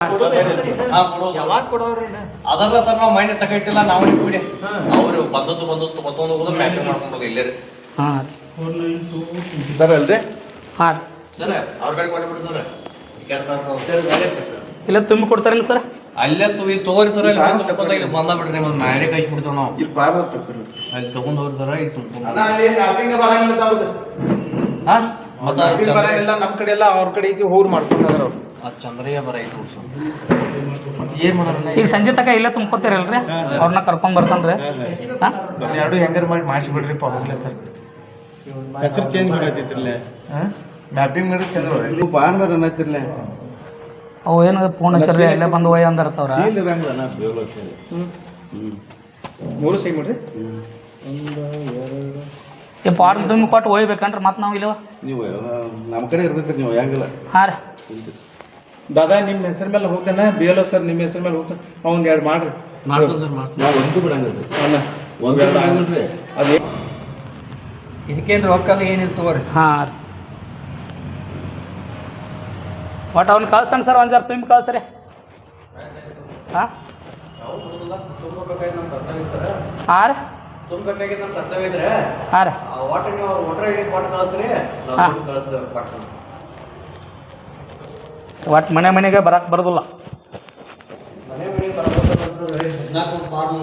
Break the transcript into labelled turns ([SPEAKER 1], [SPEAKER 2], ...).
[SPEAKER 1] ಯಾವಾಗ ಕೊಡೋರಿ
[SPEAKER 2] ಅದಲ್ಲ ಸರ್ ನಾವು ಮೈಂಡ್ ತಗೊಂಡಿಲ್ಲ ನಾವು ಇಟ್ಬಿಡಿ ಅವ್ರು ಬಂದದ್ದು ಮತ್ತೊಂದು ಹೋಗೋದು ಮ್ಯಾಟ್ರಿ ಮಾಡ್ಕೊಂಡು ಇಲ್ಲೇ ರೀ
[SPEAKER 3] ಹಾಂ
[SPEAKER 4] ಸರ್ ಅಲ್ರಿ
[SPEAKER 3] ಹಾಂ
[SPEAKER 2] ಸರ್ ಅವ್ರ ಕಡೆ ಕೊಟ್ಬಿಡಿ ಸರ್
[SPEAKER 3] ಇಲ್ಲ ತುಂಬಿ ಕೊಡ್ತಾರೇನು ಸರ್
[SPEAKER 2] ಅಲ್ಲೇ ತಗೋರಿ ಸರ್ ಅಲ್ಲಿ ತುಂಬ್ಕೊಂಡ ಇಲ್ಲಿ ಬಂದ ಬಿಡ್ರಿ ಮತ್ತೆ ಮ್ಯಾಡಿ ಕಳಿಸ್ಬಿಡ್ತೇವೆ ನಾವು
[SPEAKER 4] ಇಲ್ಲಿ ಪಾರ ತಗೋರಿ
[SPEAKER 2] ಅಲ್ಲಿ ತಗೊಂಡ್ ಹೋಗ್ರಿ ಸರ್ ಇಲ್ಲಿ ತುಂಬ್ಕೊಂಡು
[SPEAKER 1] ಅಲ್ಲಿ ಮ್ಯಾಪಿಂಗ್ ಬರಂಗಿಲ್ಲ ಅವ್ರದ್ದು
[SPEAKER 2] ಹಾ ಮತ್ತೆ
[SPEAKER 1] ಬರಂಗಿಲ್ಲ ನಮ್ಮ ಕಡೆ ಎಲ್ಲ ಅವ್ರ ಕಡೆ ಐತಿ ಹೋಗಿ ಮಾಡ್ಕೊಂಡ್ರ ಅವ್ರು
[SPEAKER 2] ಅದು ಚಂದ್ರಯ್ಯ ಬರ ಐತಿ ಸರ್
[SPEAKER 1] ಏನ್ ಮಾಡೋಣ
[SPEAKER 3] ಈಗ ಸಂಜೆ ತನಕ ಇಲ್ಲೇ ತುಂಬ್ಕೋತೀರಲ್ರಿ ಅವ್ರನ್ನ ಕರ್ಕೊಂಡ್ ಬರ್ತಾನ್ರಿ ಹಾಂ
[SPEAKER 1] ಎರಡು ಹೆಂಗಾರ ಮಾಡಿ ಮಾಡಿಸ್ಬಿಡ್ರಿ ಪ್ರಾಬ್ಲಮ್
[SPEAKER 4] ಹೆಸರು ಚೇಂಜ್ ಮಾಡತ್ತಿರ್ಲೆ
[SPEAKER 1] ಮ್ಯಾಪಿಂಗ್ ಮಾಡಿ ಚಂದ್ರ
[SPEAKER 4] ನೀವು ಪಾನ್ ಬರ ಅನ್ನತ್ತಿರ್ಲೆ
[SPEAKER 3] ಅವು ಏನು ಫೋನ್ ಹಚ್ಚರ್ರಿ ಇಲ್ಲೇ ಬಂದು ಒಯ್ಯ ಅಂದಿರ್ತಾವ್ರ
[SPEAKER 4] ಸೀಲ್ ಇರಂಗಿಲ್ಲ ನಾ ಬೇಗ
[SPEAKER 1] ಮೂರು ಸೈ ಮಾಡ್ರಿ
[SPEAKER 3] ಈ ಫಾರ್ಮ್ ತುಂಬಿ ಕೊಟ್ಟು ಒಯ್ಬೇಕನ್ರಿ ಮತ್ತೆ ನಾವು ಇಲ್ಲವ
[SPEAKER 4] ನೀವು ನಮ್ಮ ಕಡೆ ಇರ್ತೈತಿ ನೀವು ಹೆಂಗಿಲ್ಲ
[SPEAKER 3] ಹಾಂ ರೀ
[SPEAKER 1] ದಾದಾ ನಿಮ್ಮ ಹೆಸರು ಮೇಲೆ ಹೋಗ್ತಾನೆ ಬಿ ಎಲ್ ಸರ್ ನಿಮ್ಮ ಹೆಸರು ಮೇಲೆ ಹೋಗ್ತಾನೆ ಅವ್ನು ಎರಡು ಮಾಡ್ರಿ
[SPEAKER 2] ಮಾಡ್ತೇನೆ ಸರ್ ಮಾಡ್ತೀನಿ
[SPEAKER 4] ನಾವು ಒಂದು ಬಿಡಂಗಿಲ್ಲ
[SPEAKER 1] ಅಲ್ಲ
[SPEAKER 4] ಒಂದು ಬಿಡಂಗಿಲ್ರಿ
[SPEAKER 1] ಅದೇ
[SPEAKER 5] ಇದಕ್ಕೇನು ರೊಕ್ಕ ಏನಿಲ್ಲ ತಗೋರಿ
[SPEAKER 3] ಹಾಂ ರೀ ಒಟ್ಟು ಅವ್ನು ಕಳಿಸ್ತಾನೆ ಸರ್ ಒಂದು ಜರ ತುಂಬಿ ಕಳಿಸ್ರಿ ಹಾಂ ಹಾಂ ರೀ
[SPEAKER 2] ತುಂಬಬೇಕಾಗಿದ್ದು ನಮ್ಮ ಕರ್ತವ್ಯ ಇದ್ರೆ
[SPEAKER 3] ಹಾಂ ರೀ
[SPEAKER 2] ವಾಟರ್ ನೀವು ಅವ್ರು ವೋಟರ್ ಐ ಡಿ ಕೊಟ್ಟು ಕಳಿಸ್ತೀರಿ ಕಳಿಸ್ತೀವಿ ಪಟ್ಟ
[SPEAKER 3] ಒಟ್ಟು ಮನೆಗೆ ಬರಕ್ಕೆ ಬರೋದಿಲ್ಲ
[SPEAKER 2] ಮನೆ ಮನೆಗೆ ತರಬೇಕು ಫಾರ್ಮ್